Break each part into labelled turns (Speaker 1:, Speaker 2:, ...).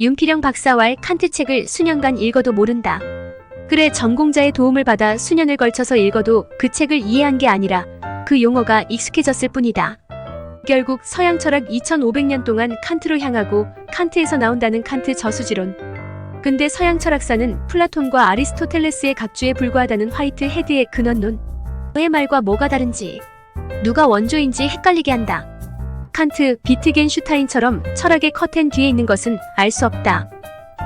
Speaker 1: 윤필영 박사왈 칸트 책을 수년간 읽어도 모른다. 그래, 전공자의 도움을 받아 수년을 걸쳐서 읽어도 그 책을 이해한 게 아니라 그 용어가 익숙해졌을 뿐이다. 결국 서양 철학 2500년 동안 칸트로 향하고 칸트에서 나온다는 칸트 저수지론. 근데 서양 철학사는 플라톤과 아리스토텔레스의 각주에 불과하다는 화이트 헤드의 근원론. 그의 말과 뭐가 다른지, 누가 원조인지 헷갈리게 한다. 칸트, 비트겐슈타인처럼 철학의 커튼 뒤에 있는 것은 알 수 없다.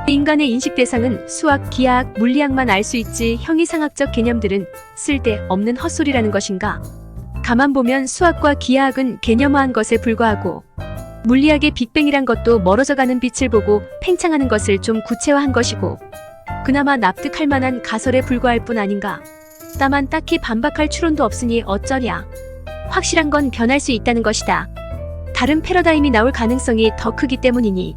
Speaker 1: 인간의 인식 대상은 수학, 기하학, 물리학만 알 수 있지 형이상학적 개념들은 쓸데없는 헛소리라는 것인가? 가만 보면 수학과 기하학은 개념화한 것에 불과하고 물리학의 빅뱅이란 것도 멀어져가는 빛을 보고 팽창하는 것을 좀 구체화한 것이고 그나마 납득할 만한 가설에 불과할 뿐 아닌가? 다만 딱히 반박할 추론도 없으니 어쩌랴. 확실한 건 변할 수 있다는 것이다. 다른 패러다임이 나올 가능성이 더 크기 때문이니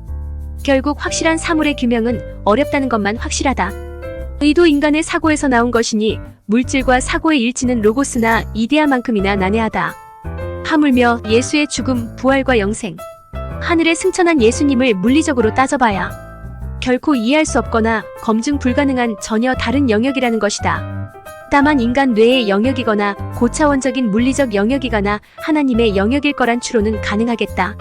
Speaker 1: 결국 확실한 사물의 규명은 어렵다는 것만 확실하다. 의도 인간의 사고에서 나온 것이니 물질과 사고의 일치는 로고스나 이데아만큼이나 난해하다. 하물며 예수의 죽음, 부활과 영생, 하늘에 승천한 예수님을 물리적으로 따져봐야 결코 이해할 수 없거나 검증 불가능한 전혀 다른 영역이라는 것이다. 다만 인간 뇌의 영역이거나 고차원적인 물리적 영역이거나 하나님의 영역일 거란 추론은 가능하겠다.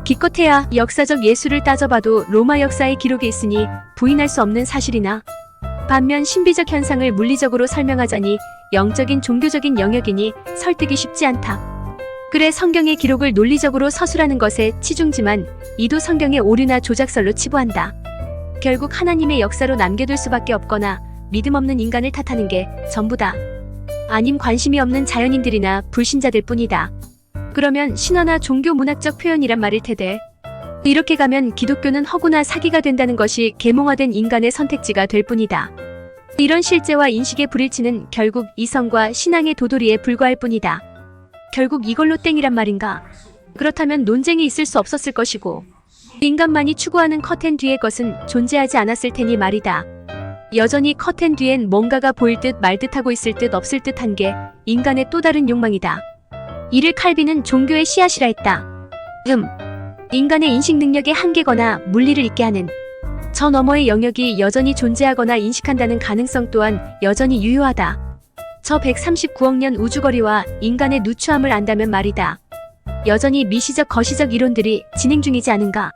Speaker 1: 기껏해야 역사적 예수를 따져봐도 로마 역사의 기록에 있으니 부인할 수 없는 사실이나 반면 신비적 현상을 물리적으로 설명하자니 영적인 종교적인 영역이니 설득이 쉽지 않다. 그래, 성경의 기록을 논리적으로 서술하는 것에 치중지만 이도 성경의 오류나 조작설로 치부한다. 결국 하나님의 역사로 남겨둘 수밖에 없거나 믿음 없는 인간을 탓하는 게 전부다. 아님 관심이 없는 자연인들이나 불신자들 뿐이다. 그러면 신화나 종교 문학적 표현이란 말일 테대. 이렇게 가면 기독교는 허구나 사기가 된다는 것이 계몽화된 인간의 선택지가 될 뿐이다. 이런 실제와 인식의 불일치는 결국 이성과 신앙의 도돌이에 불과할 뿐이다. 결국 이걸로 땡이란 말인가? 그렇다면 논쟁이 있을 수 없었을 것이고 인간만이 추구하는 커튼 뒤의 것은 존재하지 않았을 테니 말이다. 여전히 커튼 뒤엔 뭔가가 보일 듯 말 듯하고 있을 듯 없을 듯한 게 인간의 또 다른 욕망이다. 이를 칼빈은 종교의 씨앗이라 했다. 인간의 인식 능력의 한계거나 물리를 잊게 하는 저 너머의 영역이 여전히 존재하거나 인식한다는 가능성 또한 여전히 유효하다. 저 139억 년 우주거리와 인간의 누추함을 안다면 말이다. 여전히 미시적 거시적 이론들이 진행 중이지 않은가?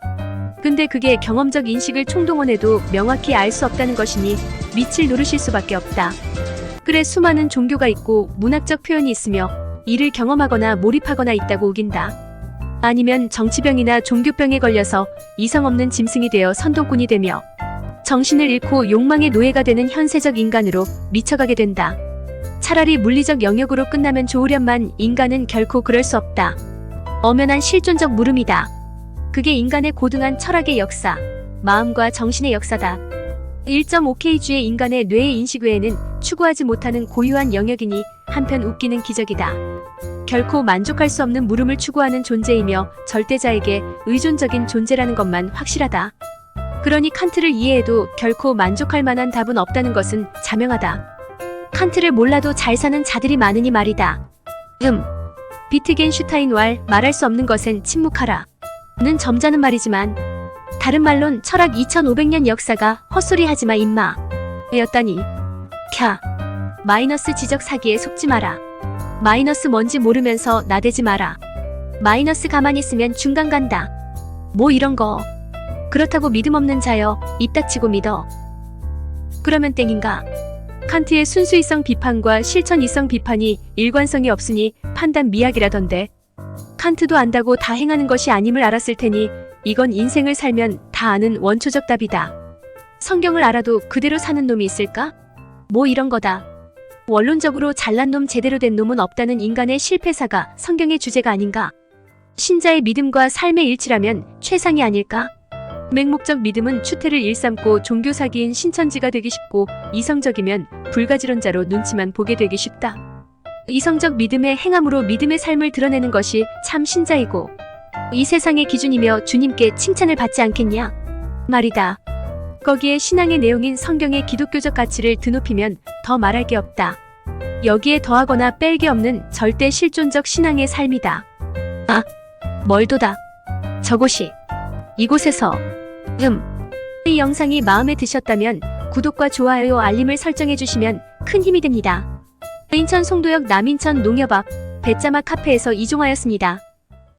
Speaker 1: 근데 그게 경험적 인식을 총동원해도 명확히 알 수 없다는 것이니 밑을 누르실 수밖에 없다. 그래, 수많은 종교가 있고 문학적 표현이 있으며 이를 경험하거나 몰입하거나 있다고 우긴다. 아니면 정치병이나 종교병에 걸려서 이성 없는 짐승이 되어 선동꾼이 되며 정신을 잃고 욕망의 노예가 되는 현세적 인간으로 미쳐가게 된다. 차라리 물리적 영역으로 끝나면 좋으련만 인간은 결코 그럴 수 없다. 엄연한 실존적 물음이다. 그게 인간의 고등한 철학의 역사, 마음과 정신의 역사다. 1.5K주의 인간의 뇌의 인식 외에는 추구하지 못하는 고유한 영역이니 한편 웃기는 기적이다. 결코 만족할 수 없는 물음을 추구하는 존재이며 절대자에게 의존적인 존재라는 것만 확실하다. 그러니 칸트를 이해해도 결코 만족할 만한 답은 없다는 것은 자명하다. 칸트를 몰라도 잘 사는 자들이 많으니 말이다. 비트겐슈타인왈 말할 수 없는 것엔 침묵하라 는 점잖은 말이지만 다른 말론 철학 2500년 역사가 헛소리하지마 임마 였다니 캬. 마이너스 지적 사기에 속지 마라. 마이너스 뭔지 모르면서 나대지 마라. 마이너스 가만히 있으면 중간 간다. 뭐 이런 거. 그렇다고 믿음 없는 자여 입 닥치고 믿어. 그러면 땡인가? 칸트의 순수이성 비판과 실천이성 비판이 일관성이 없으니 판단 미약이라던데. 칸트도 안다고 다 행하는 것이 아님을 알았을 테니 이건 인생을 살면 다 아는 원초적 답이다. 성경을 알아도 그대로 사는 놈이 있을까? 뭐 이런 거다. 원론적으로 잘난 놈 제대로 된 놈은 없다는 인간의 실패사가 성경의 주제가 아닌가? 신자의 믿음과 삶의 일치라면 최상이 아닐까? 맹목적 믿음은 추태를 일삼고 종교사기인 신천지가 되기 쉽고 이성적이면 불가지론자로 눈치만 보게 되기 쉽다. 이성적 믿음의 행함으로 믿음의 삶을 드러내는 것이 참 신자이고 이 세상의 기준이며 주님께 칭찬을 받지 않겠냐? 말이다. 거기에 신앙의 내용인 성경의 기독교적 가치를 드높이면 더 말할 게 없다. 여기에 더하거나 뺄 게 없는 절대 실존적 신앙의 삶이다. 아, 멀도다. 저곳이. 이곳에서 이 영상이 마음에 드셨다면 구독과 좋아요, 알림을 설정해 주시면 큰 힘이 됩니다. 인천 송도역 남인천 농협 앞 배짜마 카페에서 이종하였습니다.